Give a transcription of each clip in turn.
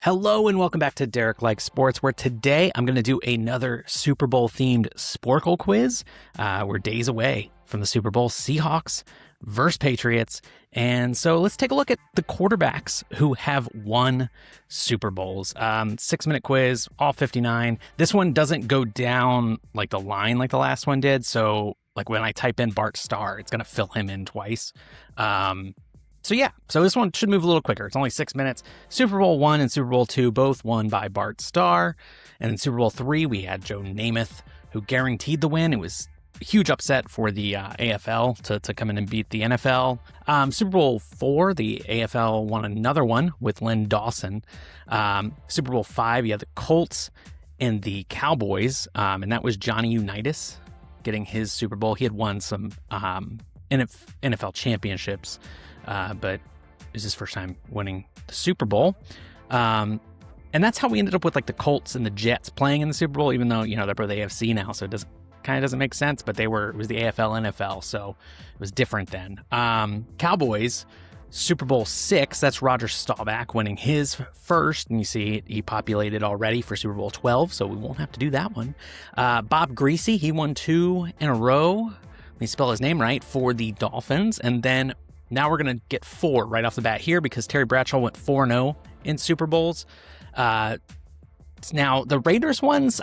Hello and welcome back to Derek Likes Sports, where today I'm going to do another Super Bowl themed Sporkle quiz. We're days away from the Super Bowl, Seahawks versus Patriots. And so let's take a look at the quarterbacks who have won Super Bowls. 6-minute quiz, all 59. This one doesn't go down like the line like the last one did. So like when I type in Bart Starr, it's going to fill him in twice. So this one should move a little quicker. It's only 6 minutes. Super Bowl I and Super Bowl II both won by Bart Starr. And in Super Bowl III, we had Joe Namath, who guaranteed the win. It was a huge upset for the AFL to come in and beat the NFL. Super Bowl IV, the AFL won another one with Len Dawson. Super Bowl V, you had the Colts and the Cowboys, and that was Johnny Unitas getting his Super Bowl. He had won some NFL championships, but it was his first time winning the Super Bowl. And that's how we ended up with like the Colts and the Jets playing in the Super Bowl, even though, you know, they're both AFC now, so it kind of doesn't make sense, but it was the AFL NFL, so it was different then. Cowboys, Super Bowl VI, that's Roger Staubach winning his first, and you see he populated already for Super Bowl XII, so we won't have to do that one. Bob Greasy, he won 2 in a row. Let me spell his name right, for the Dolphins, and then now we're going to get 4 right off the bat here because Terry Bradshaw went 4-0 in Super Bowls. Now, the Raiders ones,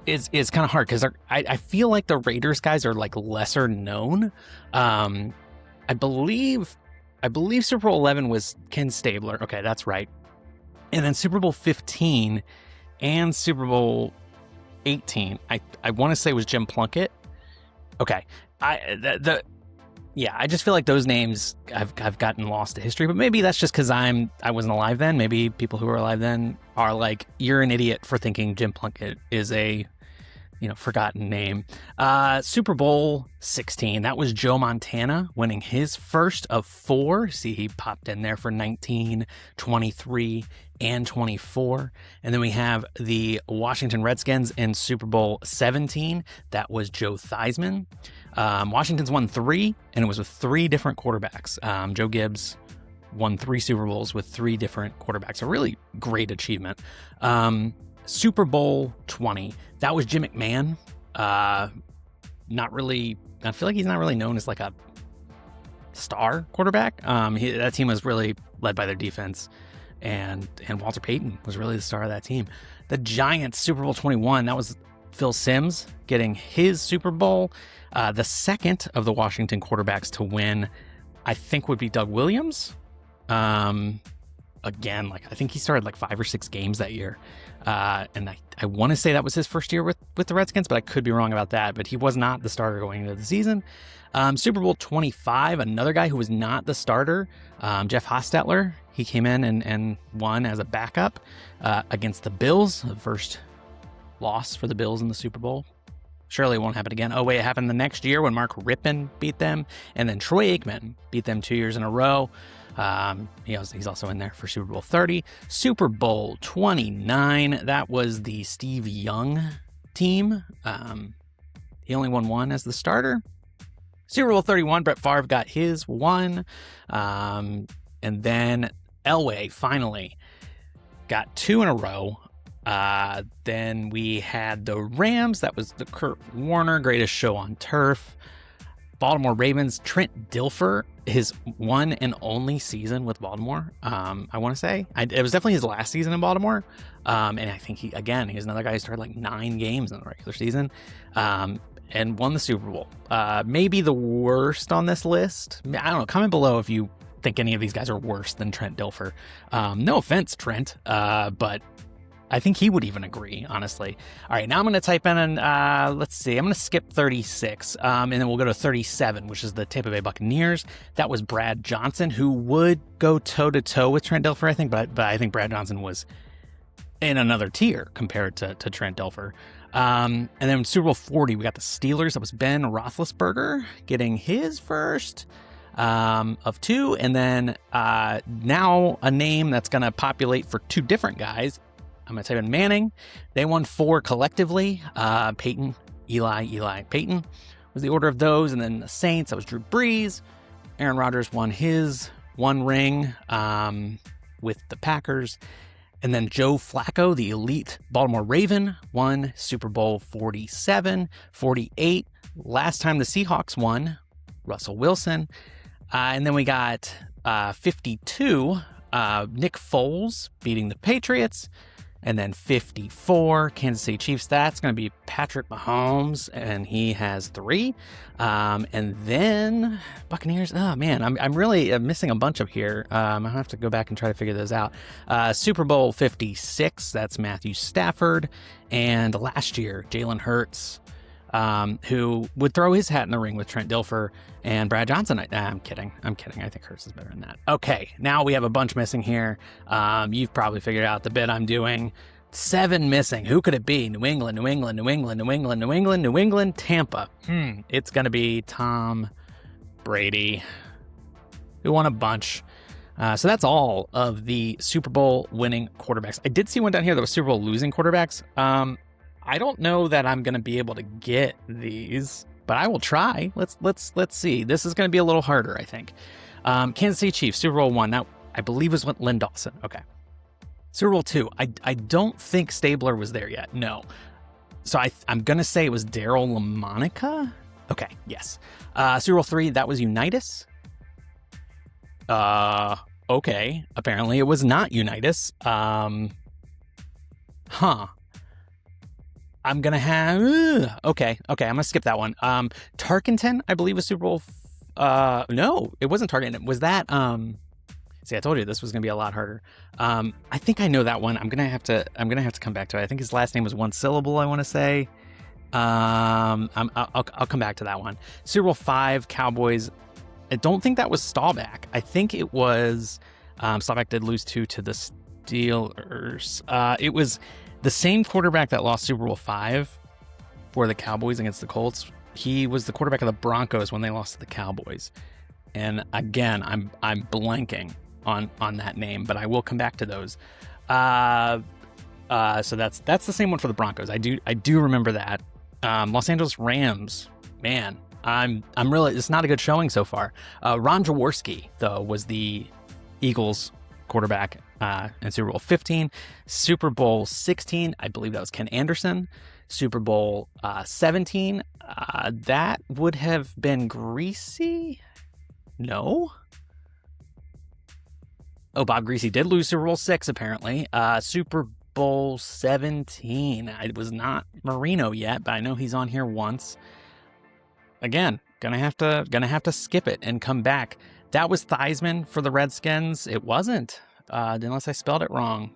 is kind of hard because I feel like the Raiders guys are like lesser known. I believe Super Bowl 11 was Ken Stabler. Okay, that's right. And then Super Bowl 15 and Super Bowl 18, I want to say was Jim Plunkett. Okay, I just feel like those names I've gotten lost to history, but maybe that's just because I wasn't alive then. Maybe people who were alive then are like, you're an idiot for thinking Jim Plunkett is a, forgotten name. Super Bowl 16, that was Joe Montana winning his first of 4. See, he popped in there for 19, 23, and 24. And then we have the Washington Redskins in Super Bowl 17. That was Joe Theismann. Washington's won 3, and it was with 3 different quarterbacks. Joe Gibbs won 3 Super Bowls with 3 different quarterbacks. A really great achievement. Super Bowl 20, that was Jim McMahon. I feel like he's not really known as like a star quarterback. That team was really led by their defense, and Walter Payton was really the star of that team. The Giants, Super Bowl 21, that was Phil Simms getting his Super Bowl. The second of the Washington quarterbacks to win, I think, would be Doug Williams. Again, I think he started 5 or 6 games that year. And I want to say that was his first year with the Redskins, but I could be wrong about that. But he was not the starter going into the season. Super Bowl 25, another guy who was not the starter, Jeff Hostetler. He came in and won as a backup against the Bills, the first loss for the Bills in the Super Bowl. Surely it won't happen again. Oh, wait, it happened the next year when Mark Rippon beat them, and then Troy Aikman beat them 2 years in a row. He's also in there for Super Bowl 30. Super Bowl 29, that was the Steve Young team. He only won 1 as the starter. Super Bowl 31, Brett Favre got his 1. And then Elway finally got 2 in a row. Then we had the Rams. That was the Kurt Warner greatest show on turf. Baltimore Ravens, Trent Dilfer, his one and only season with Baltimore. I want to say it was definitely his last season in Baltimore. And I think he's another guy who started 9 games in the regular season, and won the Super Bowl. Maybe the worst on this list. I don't know. Comment below if you think any of these guys are worse than Trent Dilfer. No offense, Trent, but I think he would even agree, honestly. All right, now I'm going to type in, let's see, I'm going to skip 36, and then we'll go to 37, which is the Tampa Bay Buccaneers. That was Brad Johnson, who would go toe-to-toe with Trent Dilfer, I think, but I think Brad Johnson was in another tier compared to Trent Dilfer. And then Super Bowl 40, we got the Steelers. That was Ben Roethlisberger getting his first of 2, and then now a name that's going to populate for 2 different guys. I'm going to type in Manning. They won 4 collectively. Peyton, Eli, Peyton was the order of those. And then the Saints, that was Drew Brees. Aaron Rodgers won his 1 ring with the Packers. And then Joe Flacco, the elite Baltimore Raven, won Super Bowl 47, 48. Last time the Seahawks won, Russell Wilson. And then we got 52, Nick Foles beating the Patriots. And then 54, Kansas City Chiefs. That's going to be Patrick Mahomes, and he has 3. And then Buccaneers. Oh, man, I'm really missing a bunch up here. I'll have to go back and try to figure those out. Super Bowl 56, that's Matthew Stafford. And last year, Jalen Hurts, who would throw his hat in the ring with Trent Dilfer and Brad Johnson. I'm kidding. I think Hurts is better than that. Okay, now we have a bunch missing here. You've probably figured out the bit I'm doing. 7 missing. Who could it be? New England, Tampa. It's going to be Tom Brady, who won a bunch. So that's all of the Super Bowl winning quarterbacks. I did see one down here that was Super Bowl losing quarterbacks. I don't know that I'm going to be able to get these, but I will try. Let's see. This is going to be a little harder, I think. Kansas City Chiefs, Super Bowl 1. That, I believe, was with Lynn Dawson. Okay. Super Bowl 2. I don't think Stabler was there yet. No. So I'm going to say it was Daryl LaMonica. Okay. Yes. Super Bowl 3. That was Unitas. Okay. Apparently it was not Unitas. I'm going to have... Okay, I'm going to skip that one. Tarkenton, I believe, was Super Bowl... no, it wasn't Tarkenton. Was that... See, I told you this was going to be a lot harder. I think I know that one. I'm going to have to come back to it. I think his last name was one syllable, I want to say. I'll come back to that one. Super Bowl 5, Cowboys. I don't think that was Staubach. I think it was... Staubach did lose 2 to the Steelers. It was... the same quarterback that lost Super Bowl 5 for the Cowboys against the Colts. He was the quarterback of the Broncos when they lost to the Cowboys. And again, I'm blanking on that name, but I will come back to those. So that's the same one for the Broncos. I do remember that. Los Angeles Rams, man, I'm really, it's not a good showing so far. Ron Jaworski, though, was the Eagles quarterback in Super Bowl 15. Super Bowl 16, I believe that was Ken Anderson. Super Bowl 17, that would have been Greasy? No? Oh, Bob Greasy did lose Super Bowl 6, apparently. Super Bowl 17, it was not Marino yet, but I know he's on here once. Again, gonna have to skip it and come back. That was Theismann for the Redskins. It wasn't, unless I spelled it wrong.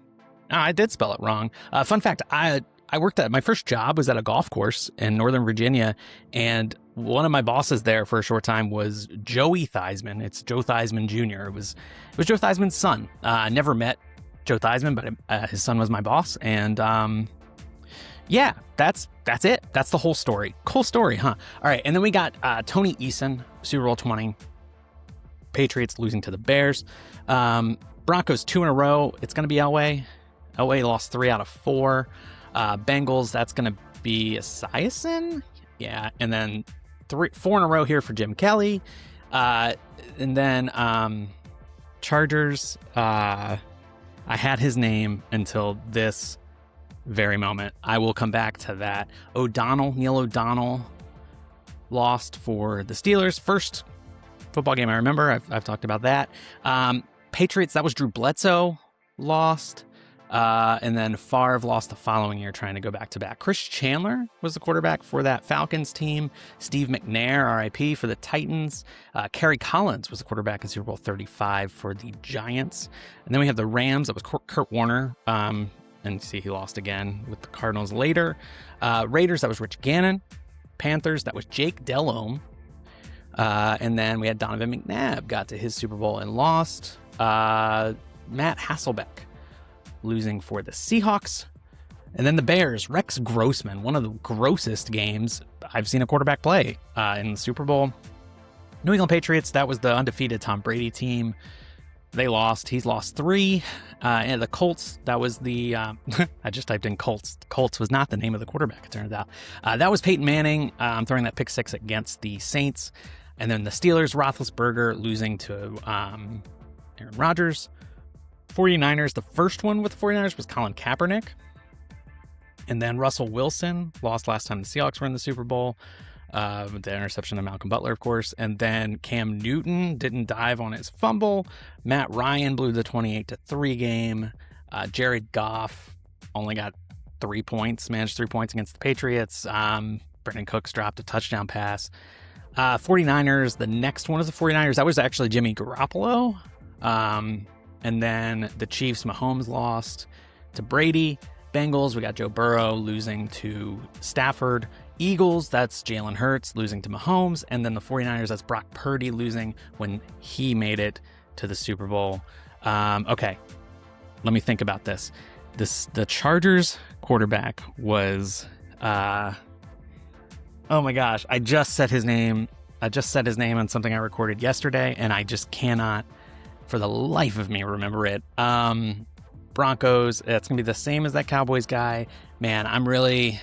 No, I did spell it wrong. Fun fact, I worked my first job was at a golf course in Northern Virginia, and one of my bosses there for a short time was Joey Theismann. It's Joe Theismann Jr. It was Joe Theismann's son. I never met Joe Theismann, but his son was my boss. And yeah, that's it. That's the whole story. Cool story, huh? All right, and then we got Tony Eason, Super Bowl 20. Patriots losing to the Bears. Broncos 2 in a row. It's going to be Elway. Elway lost 3 out of 4. Bengals, that's going to be Esiason. Yeah, and then 4 in a row here for Jim Kelly. And then Chargers, I had his name until this very moment. I will come back to that. Neil O'Donnell lost for the Steelers. First football game I remember. I've talked about that. Patriots, that was Drew Bledsoe, lost. And then Favre lost the following year trying to go back-to-back. Chris Chandler was the quarterback for that Falcons team. Steve McNair, RIP, for the Titans. Kerry Collins was the quarterback in Super Bowl 35 for the Giants. And then we have the Rams. That was Kurt Warner. And see, he lost again with the Cardinals later. Raiders, that was Rich Gannon. Panthers, that was Jake Delhomme. And then we had Donovan McNabb, got to his Super Bowl and lost. Matt Hasselbeck losing for the Seahawks. And then the Bears, Rex Grossman, one of the grossest games I've seen a quarterback play in the Super Bowl. New England Patriots, that was the undefeated Tom Brady team. They lost. He's lost 3. And the Colts, that was the... I just typed in Colts. Colts was not the name of the quarterback, it turns out. That was Peyton Manning throwing that pick 6 against the Saints. And then the Steelers, Roethlisberger losing to Aaron Rodgers. 49ers, the first one with the 49ers was Colin Kaepernick. And then Russell Wilson lost last time the Seahawks were in the Super Bowl. The interception of Malcolm Butler, of course. And then Cam Newton didn't dive on his fumble. Matt Ryan blew the 28-3 game. Jared Goff only got 3 points, managed 3 points against the Patriots. Brandon Cooks dropped a touchdown pass. 49ers, the next one of the 49ers, that was actually Jimmy Garoppolo. And then the Chiefs, Mahomes lost to Brady. Bengals, we got Joe Burrow losing to Stafford. Eagles, that's Jalen Hurts losing to Mahomes. And then the 49ers, that's Brock Purdy losing when he made it to the Super Bowl. Okay, let me think about this. The Chargers quarterback was, oh my gosh, I just said his name on something I recorded yesterday, and I just cannot, for the life of me, remember it. Broncos, it's going to be the same as that Cowboys guy. Man, I'm really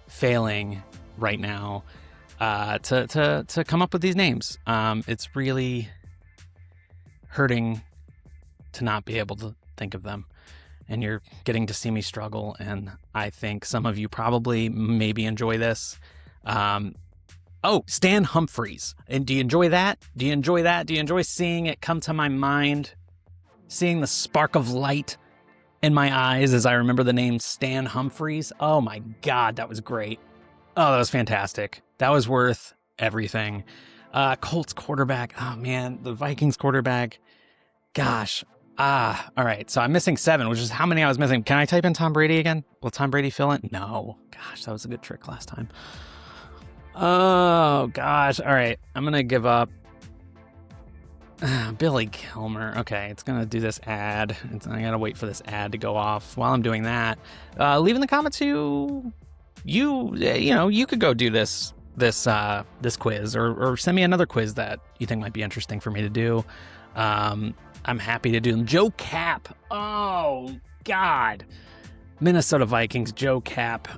failing right now to come up with these names. It's really hurting to not be able to think of them. And you're getting to see me struggle, and I think some of you probably maybe enjoy this. Stan Humphries. And do you enjoy that? Do you enjoy that? Do you enjoy seeing it come to my mind? Seeing the spark of light in my eyes as I remember the name Stan Humphries. Oh my God, that was great. Oh, that was fantastic. That was worth everything. Colts quarterback. Oh man, the Vikings quarterback. Gosh. All right. So I'm missing 7, which is how many I was missing. Can I type in Tom Brady again? Will Tom Brady fill in? No. Gosh, that was a good trick last time. Oh gosh. All right. I'm going to give up. Billy Kilmer. Okay, it's going to do this ad. I got to wait for this ad to go off. While I'm doing that, leave in the comments you could go do this quiz or send me another quiz that you think might be interesting for me to do. I'm happy to do them. Joe Cap. Oh, God. Minnesota Vikings, Joe Cap.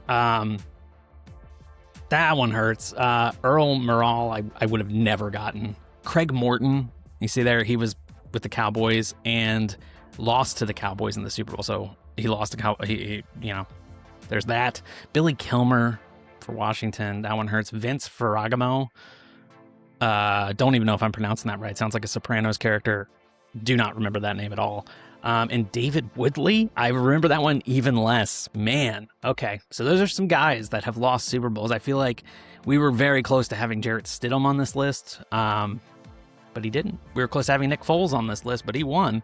That one hurts. Earl Morrall, I would have never gotten. Craig Morton, you see there, he was with the Cowboys and lost to the Cowboys in the Super Bowl. So he lost to Cowboys. There's that. Billy Kilmer for Washington. That one hurts. Vince Ferragamo. Don't even know if I'm pronouncing that right. Sounds like a Sopranos character. Do not remember that name at all. And David Woodley, I remember that one even less. Man, okay. So those are some guys that have lost Super Bowls. I feel like we were very close to having Jarrett Stidham on this list, but he didn't. We were close to having Nick Foles on this list, but he won.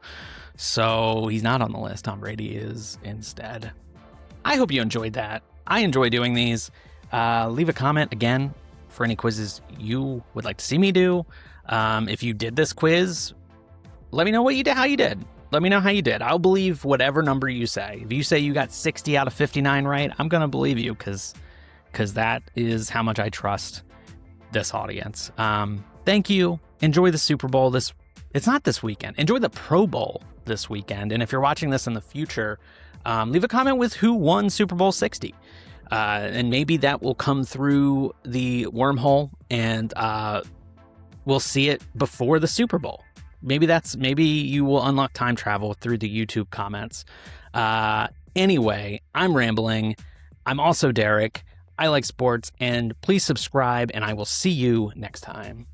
So he's not on the list. Tom Brady is instead. I hope you enjoyed that. I enjoy doing these. Leave a comment again for any quizzes you would like to see me do. If you did this quiz, let me know what you did, how you did. Let me know how you did. I'll believe whatever number you say. If you say you got 60 out of 59 right, I'm going to believe you because that is how much I trust this audience. Thank you. Enjoy the Super Bowl. It's not this weekend. Enjoy the Pro Bowl this weekend. And if you're watching this in the future, leave a comment with who won Super Bowl 60. And maybe that will come through the wormhole and we'll see it before the Super Bowl. Maybe you will unlock time travel through the YouTube comments. Anyway, I'm rambling. I'm also Derek. I like sports, and please subscribe, and I will see you next time.